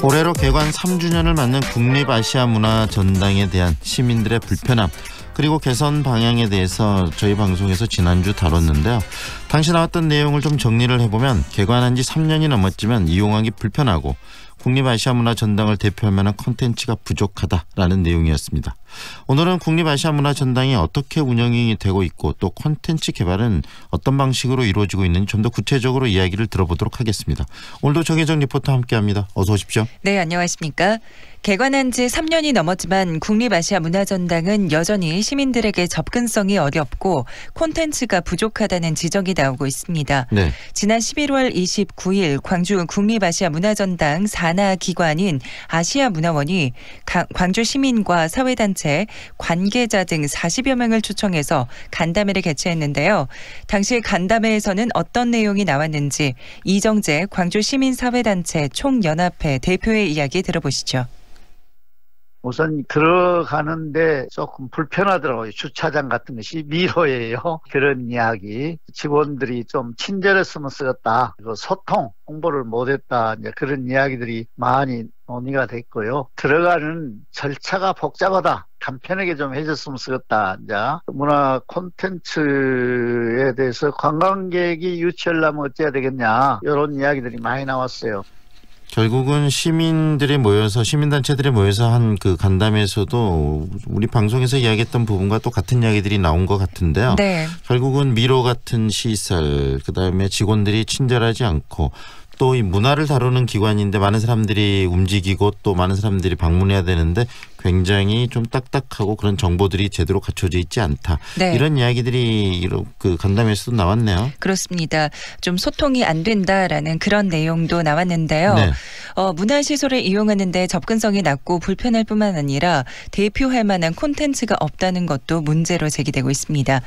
올해로 개관 3주년을 맞는 국립아시아문화전당에 대한 시민들의 불편함 그리고 개선 방향에 대해서 저희 방송에서 지난주 다뤘는데요. 당시 나왔던 내용을 좀 정리를 해보면 개관한 지 3년이 넘었지만 이용하기 불편하고 국립아시아문화전당을 대표할 만한 콘텐츠가 부족하다라는 내용이었습니다. 오늘은 국립아시아문화전당이 어떻게 운영이 되고 있고 또 콘텐츠 개발은 어떤 방식으로 이루어지고 있는지 좀 더 구체적으로 이야기를 들어보도록 하겠습니다. 오늘도 정혜정 리포터와 함께합니다. 어서 오십시오. 네, 안녕하십니까. 개관한 지 3년이 넘었지만 국립아시아문화전당은 여전히 시민들에게 접근성이 어렵고 콘텐츠가 부족하다는 지적이 나오고 있습니다. 네. 지난 11월 29일 광주 국립아시아문화전당 산하 기관인 아시아문화원이 광주 시민과 사회단체, 관계자 등 40여 명을 초청해서 간담회를 개최했는데요. 당시 간담회에서는 어떤 내용이 나왔는지 이정재 광주시민사회단체 총연합회 대표의 이야기 들어보시죠. 우선 들어가는데 조금 불편하더라고요. 주차장 같은 것이 미로예요. 그런 이야기. 직원들이 좀 친절했으면 쓰겠다. 그리고 소통, 홍보를 못했다. 이제 그런 이야기들이 많이 논의가 됐고요. 들어가는 절차가 복잡하다. 간편하게 좀 해줬으면 쓰겠다. 이제 문화 콘텐츠에 대해서 관광객이 유치하려면 어째야 되겠냐. 이런 이야기들이 많이 나왔어요. 결국은 시민들이 모여서 시민단체들이 모여서 한 그 간담회에서도 우리 방송에서 이야기했던 부분과 또 같은 이야기들이 나온 것 같은데요. 네. 결국은 미로 같은 시설, 그다음에 직원들이 친절하지 않고 또 이 문화를 다루는 기관인데 많은 사람들이 움직이고 또 많은 사람들이 방문해야 되는데 굉장히 좀 딱딱하고 그런 정보들이 제대로 갖춰져 있지 않다. 네. 이런 이야기들이 그 간담회에서도 나왔네요. 그렇습니다. 좀 소통이 안 된다라는 그런 내용도 나왔는데요. 네. 문화시설을 이용하는데 접근성이 낮고 불편할 뿐만 아니라 대표할 만한 콘텐츠가 없다는 것도 문제로 제기되고 있습니다.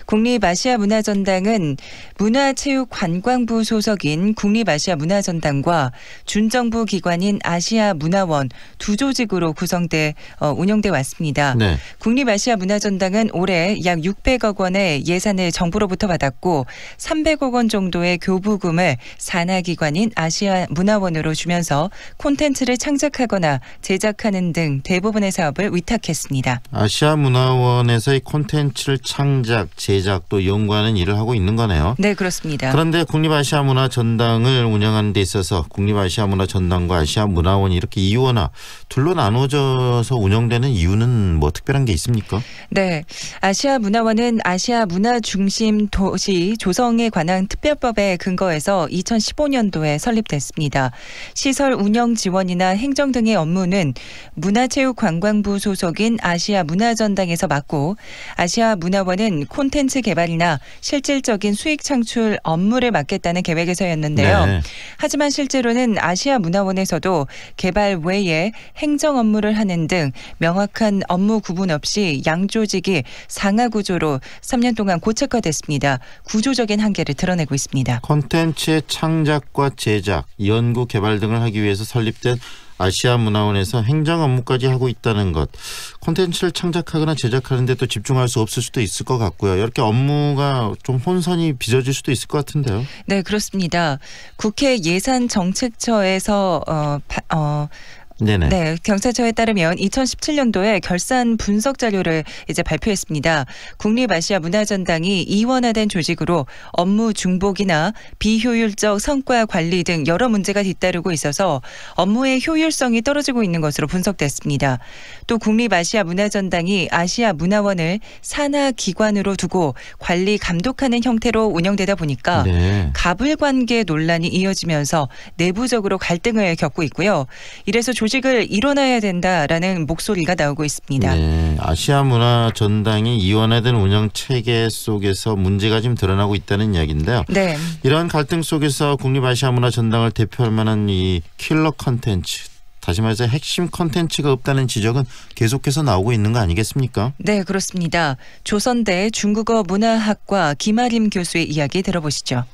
국립아시아문화전당은 문화체육관광부 소속인 국립아시아문화전당과 준정부 기관인 아시아문화원 두 조직으로 구성돼 운영돼 왔습니다. 네. 국립아시아문화전당은 올해 약 600억 원의 예산을 정부로부터 받았고 300억 원 정도의 교부금을 산하기관인 아시아문화원으로 주면서 콘텐츠를 창작하거나 제작하는 등 대부분의 사업을 위탁했습니다. 아시아문화원에서의 콘텐츠를 창작, 제작 또 연구하는 일을 하고 있는 거네요. 네, 그렇습니다. 그런데 국립아시아문화전당을 운영하는 데 있어서 국립아시아문화전당과 아시아문화원이 이렇게 이원화 둘로 나눠져서 운영되는 이유는 뭐 특별한 게 있습니까? 네, 아시아문화원은 아시아 문화 중심 도시 조성에 관한 특별법에 근거해서 2015년도에 설립됐습니다. 시설 운영 지원이나 행정 등의 업무는 문화체육관광부 소속인 아시아문화전당에서 맡고 아시아문화원은 콘텐츠 개발이나 실질적인 수익 창출 업무를 맡겠다는 계획에서였는데요. 네. 하지만 실제로는 아시아문화원에서도 개발 외에 행정 업무를 하는 등 명확한 업무 구분 없이 양조직이 상하 구조로 3년 동안 고착화됐습니다. 구조적인 한계를 드러내고 있습니다. 콘텐츠의 창작과 제작, 연구, 개발 등을 하기 위해서 설립된 아시아문화원에서 행정 업무까지 하고 있다는 것. 콘텐츠를 창작하거나 제작하는 데 또 집중할 수 없을 수도 있을 것 같고요. 이렇게 업무가 좀 혼선이 빚어질 수도 있을 것 같은데요. 네, 그렇습니다. 국회 예산정책처에서 네네. 네, 경찰처에 따르면 2017년도에 결산 분석 자료를 이제 발표했습니다. 국립아시아문화전당이 이원화된 조직으로 업무 중복이나 비효율적 성과 관리 등 여러 문제가 뒤따르고 있어서 업무의 효율성이 떨어지고 있는 것으로 분석됐습니다. 또 국립아시아문화전당이 아시아문화원을 산하 기관으로 두고 관리 감독하는 형태로 운영되다 보니까 네. 가불관계 논란이 이어지면서 내부적으로 갈등을 겪고 있고요. 이래서 조직을 일원화해야 된다라는 목소리가 나오고 있습니다. 네, 아시아문화전당이 이원화된 운영 체계 속에서 문제가 지금 드러나고 있다는 이야기인데요. 네. 이러한 갈등 속에서 국립아시아문화전당을 대표할 만한 이 킬러 콘텐츠, 다시 말해서 핵심 콘텐츠가 없다는 지적은 계속해서 나오고 있는 거 아니겠습니까? 네, 그렇습니다. 조선대 중국어 문화학과 김아림 교수의 이야기 들어보시죠.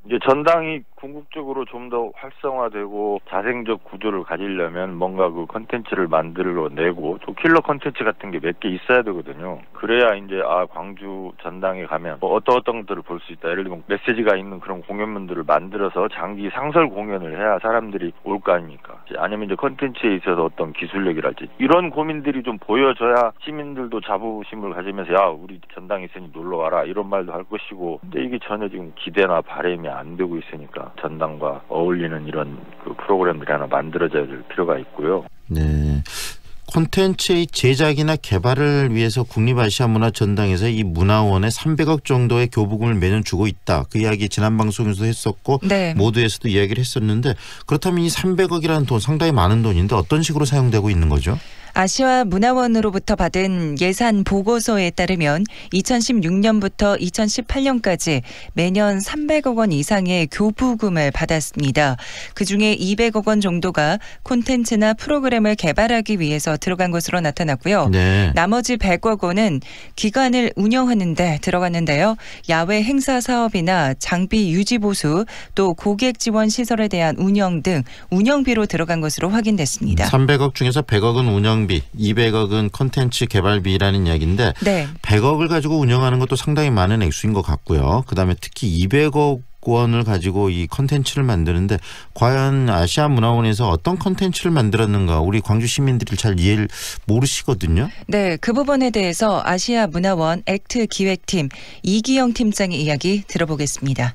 이제 전당이 궁극적으로 좀 더 활성화되고 자생적 구조를 가지려면 뭔가 그 컨텐츠를 만들어내고 또 킬러 컨텐츠 같은 게 몇 개 있어야 되거든요. 그래야 이제 광주 전당에 가면 뭐 어떤 것들을 볼 수 있다. 예를 들면 메시지가 있는 그런 공연물들을 만들어서 장기 상설 공연을 해야 사람들이 올 거 아닙니까? 아니면 이제 컨텐츠에 있어서 어떤 기술력이랄지 이런 고민들이 좀 보여져야 시민들도 자부심을 가지면서 야 우리 전당 있으니 놀러 와라 이런 말도 할 것이고 근데 이게 전혀 지금 기대나 바람이 안 되고 있으니까 전당과 어울리는 이런 그 프로그램들이 하나 만들어져야 될 필요가 있고요. 네. 콘텐츠의 제작이나 개발을 위해서 국립아시아문화전당에서 이 문화원에 300억 정도의 교부금을 매년 주고 있다. 그 이야기 지난 방송에서도 했었고 네. 모두에서도 이야기를 했었는데 그렇다면 이 300억이라는 돈 상당히 많은 돈인데 어떤 식으로 사용되고 있는 거죠? 아시아 문화원으로부터 받은 예산 보고서에 따르면 2016년부터 2018년까지 매년 300억 원 이상의 교부금을 받았습니다. 그중에 200억 원 정도가 콘텐츠나 프로그램을 개발하기 위해서 들어간 것으로 나타났고요. 네. 나머지 100억 원은 기관을 운영하는 데 들어갔는데요. 야외 행사 사업이나 장비 유지 보수 또 고객 지원 시설에 대한 운영 등 운영비로 들어간 것으로 확인됐습니다. 300억 중에서 100억은 운영비, 200억은 콘텐츠 개발비라는 이야기인데 네. 100억을 가지고 운영하는 것도 상당히 많은 액수인 것 같고요. 그다음에 특히 200억 원을 가지고 이 콘텐츠를 만드는데 과연 아시아문화원에서 어떤 콘텐츠를 만들었는가 우리 광주 시민들이 잘 이해를 모르시거든요. 네, 그 부분에 대해서 아시아문화원 액트 기획팀 이기영 팀장의 이야기 들어보겠습니다.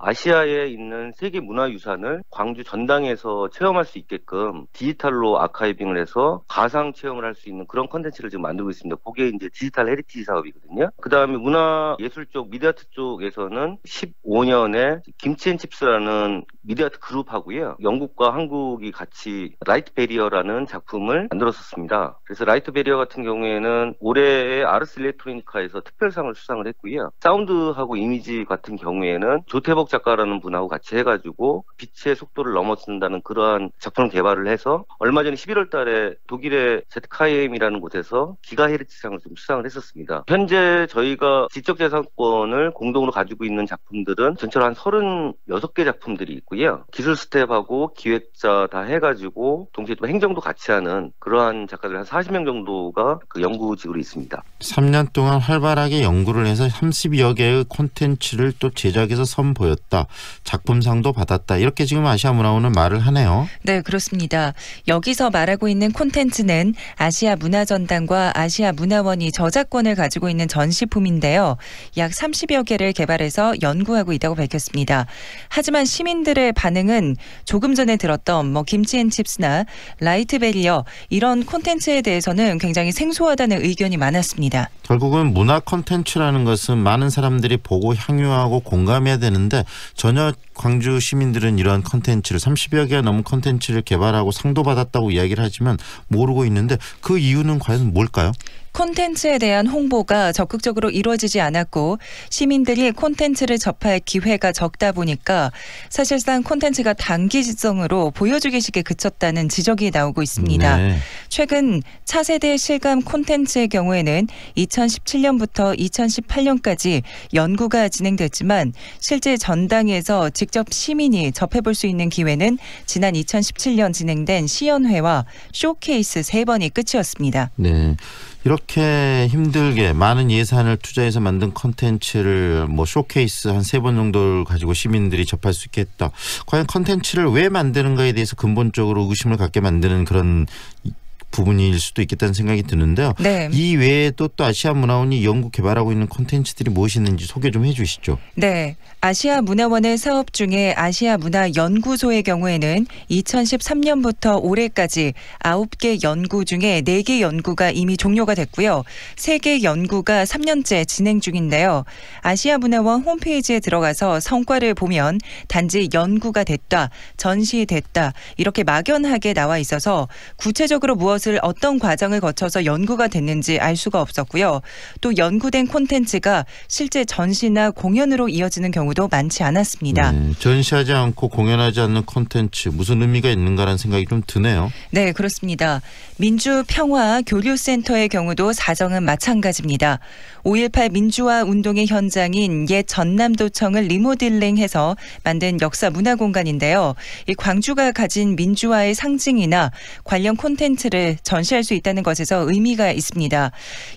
아시아에 있는 세계 문화유산을 광주 전당에서 체험할 수 있게끔 디지털로 아카이빙을 해서 가상 체험을 할 수 있는 그런 컨텐츠를 지금 만들고 있습니다. 그게 이제 디지털 헤리티지 사업이거든요. 그 다음에 문화예술 쪽, 미디어아트 쪽에서는 15년에 김치앤칩스라는 미디어아트 그룹하고요. 영국과 한국이 같이 라이트 베리어라는 작품을 만들었었습니다. 그래서 라이트 베리어 같은 경우에는 올해의 아르스 일렉트로니카에서 특별상을 수상을 했고요. 사운드하고 이미지 같은 경우에는 조태복 작가라는 분하고 같이 해가지고 빛의 속도를 넘어선다는 그러한 작품을 개발을 해서 얼마 전에 11월 달에 독일의 ZKM이라는 곳에서 기가헤르츠상을 좀 수상을 했었습니다. 현재 저희가 지적재산권을 공동으로 가지고 있는 작품들은 전체로 한 36개 작품들이 있고요. 기술 스텝하고 기획자 다 해가지고 동시에 또 행정도 같이 하는 그러한 작가들 한 40명 정도가 그 연구직으로 있습니다. 3년 동안 활발하게 연구를 해서 30여 개의 콘텐츠를 또 제작해서 선보였다. 작품상도 받았다. 이렇게 지금 아시아문화원은 말을 하네요. 네, 그렇습니다. 여기서 말하고 있는 콘텐츠는 아시아문화전당과 아시아문화원이 저작권을 가지고 있는 전시품인데요. 약 30여 개를 개발해서 연구하고 있다고 밝혔습니다. 하지만 시민들의 반응은 조금 전에 들었던 김치앤칩스나 라이트 베리어 이런 콘텐츠에 대해서는 굉장히 생소하다는 의견이 많았습니다. 결국은 문화 콘텐츠라는 것은 많은 사람들이 보고 향유하고 공감해야 되는데 전혀 광주 시민들은 이러한 콘텐츠를 30여 개가 넘은 콘텐츠를 개발하고 상도 받았다고 이야기를 하지만 모르고 있는데 그 이유는 과연 뭘까요? 콘텐츠에 대한 홍보가 적극적으로 이루어지지 않았고 시민들이 콘텐츠를 접할 기회가 적다 보니까 사실상 콘텐츠가 단기성으로 보여주기식에 그쳤다는 지적이 나오고 있습니다. 네. 최근 차세대 실감 콘텐츠의 경우에는 2017년부터 2018년까지 연구가 진행됐지만 실제 전당에서 직접 시민이 접해볼 수 있는 기회는 지난 2017년 진행된 시연회와 쇼케이스 3번이 끝이었습니다. 네. 이렇게 힘들게 많은 예산을 투자해서 만든 콘텐츠를 쇼케이스 한 3번 정도를 가지고 시민들이 접할 수 있겠다. 과연 콘텐츠를 왜 만드는가에 대해서 근본적으로 의구심을 갖게 만드는 그런 부분일 수도 있겠다는 생각이 드는데요. 네. 이 외에도 또 아시아문화원이 연구 개발하고 있는 콘텐츠들이 무엇이 있는지 소개 좀 해 주시죠. 네. 아시아문화원의 사업 중에 아시아문화연구소의 경우에는 2013년부터 올해까지 9개 연구 중에 4개 연구가 이미 종료가 됐고요. 3개 연구가 3년째 진행 중인데요. 아시아문화원 홈페이지에 들어가서 성과를 보면 단지 연구가 됐다, 전시됐다 이렇게 막연하게 나와 있어서 구체적으로 무엇을 이것을 어떤 과정을 거쳐서 연구가 됐는지 알 수가 없었고요. 또 연구된 콘텐츠가 실제 전시나 공연으로 이어지는 경우도 많지 않았습니다. 네, 전시하지 않고 공연하지 않는 콘텐츠 무슨 의미가 있는가라는 생각이 좀 드네요. 네, 그렇습니다. 민주평화교류센터의 경우도 사정은 마찬가지입니다. 5.18 민주화 운동의 현장인 옛 전남도청을 리모델링해서 만든 역사문화공간인데요. 이 광주가 가진 민주화의 상징이나 관련 콘텐츠를 전시할 수 있다는 것에서 의미가 있습니다.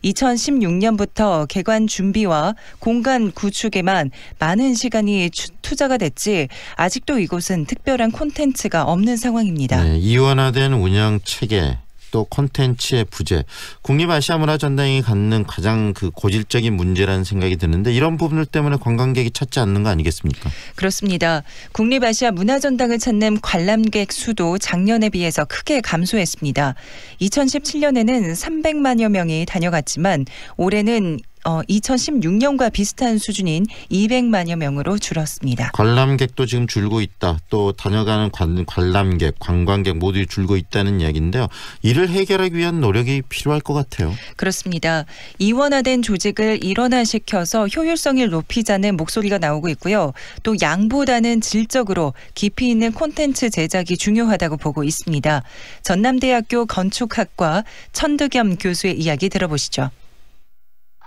2016년부터 개관 준비와 공간 구축에만 많은 시간이 투자가 됐지 아직도 이곳은 특별한 콘텐츠가 없는 상황입니다. 네, 이원화된 운영 체계 또 콘텐츠의 부재, 국립아시아문화전당이 갖는 가장 고질적인 문제라는 생각이 드는데 이런 부분들 때문에 관광객이 찾지 않는 거 아니겠습니까? 그렇습니다. 국립아시아문화전당을 찾는 관람객 수도 작년에 비해서 크게 감소했습니다. 2017년에는 300만여 명이 다녀갔지만 올해는 2016년과 비슷한 수준인 200만여 명으로 줄었습니다. 관람객도 지금 줄고 있다. 또 다녀가는 관람객, 관광객 모두 줄고 있다는 이야기인데요. 이를 해결하기 위한 노력이 필요할 것 같아요. 그렇습니다. 이원화된 조직을 일원화시켜서 효율성을 높이자는 목소리가 나오고 있고요. 또 양보다는 질적으로 깊이 있는 콘텐츠 제작이 중요하다고 보고 있습니다. 전남대학교 건축학과 천득염 교수의 이야기 들어보시죠.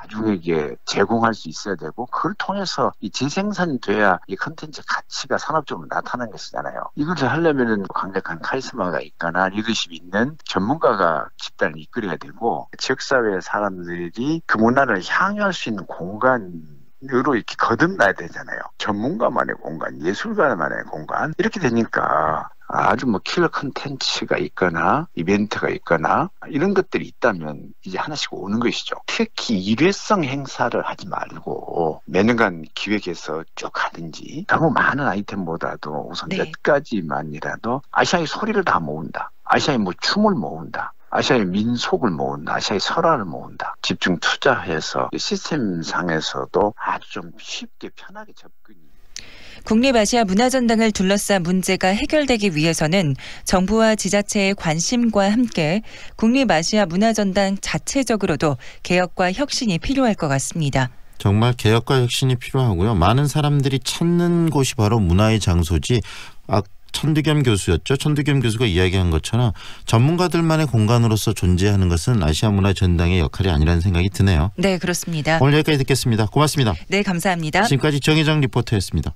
나중에게 제공할 수 있어야 되고 그걸 통해서 이 재생산이 돼야 이 컨텐츠 가치가 산업적으로 나타나는 것이잖아요. 이것을 하려면은 강력한 카리스마가 있거나 리더십이 있는 전문가가 집단을 이끌어야 되고 지역사회 사람들이 그 문화를 향유할 수 있는 공간으로 이렇게 거듭나야 되잖아요. 전문가만의 공간, 예술가만의 공간 이렇게 되니까 아주 킬러 컨텐츠가 있거나 이벤트가 있거나 이런 것들이 있다면 이제 하나씩 오는 것이죠. 특히 일회성 행사를 하지 말고 매년간 기획해서 쭉 하든지 너무 많은 아이템보다도 우선 몇 가지만이라도 아시아의 소리를 다 모은다. 아시아의 춤을 모은다. 아시아의 민속을 모은다. 아시아의 설화를 모은다. 집중 투자해서 시스템상에서도 아주 좀 쉽게 편하게 접근이 국립아시아문화전당을 둘러싼 문제가 해결되기 위해서는 정부와 지자체의 관심과 함께 국립아시아문화전당 자체적으로도 개혁과 혁신이 필요할 것 같습니다. 정말 개혁과 혁신이 필요하고요. 많은 사람들이 찾는 곳이 바로 문화의 장소지. 천득염 교수였죠. 천득염 교수가 이야기한 것처럼 전문가들만의 공간으로서 존재하는 것은 아시아문화전당의 역할이 아니라는 생각이 드네요. 네, 그렇습니다. 오늘 여기까지 듣겠습니다. 고맙습니다. 네, 감사합니다. 지금까지 정혜정 리포터였습니다.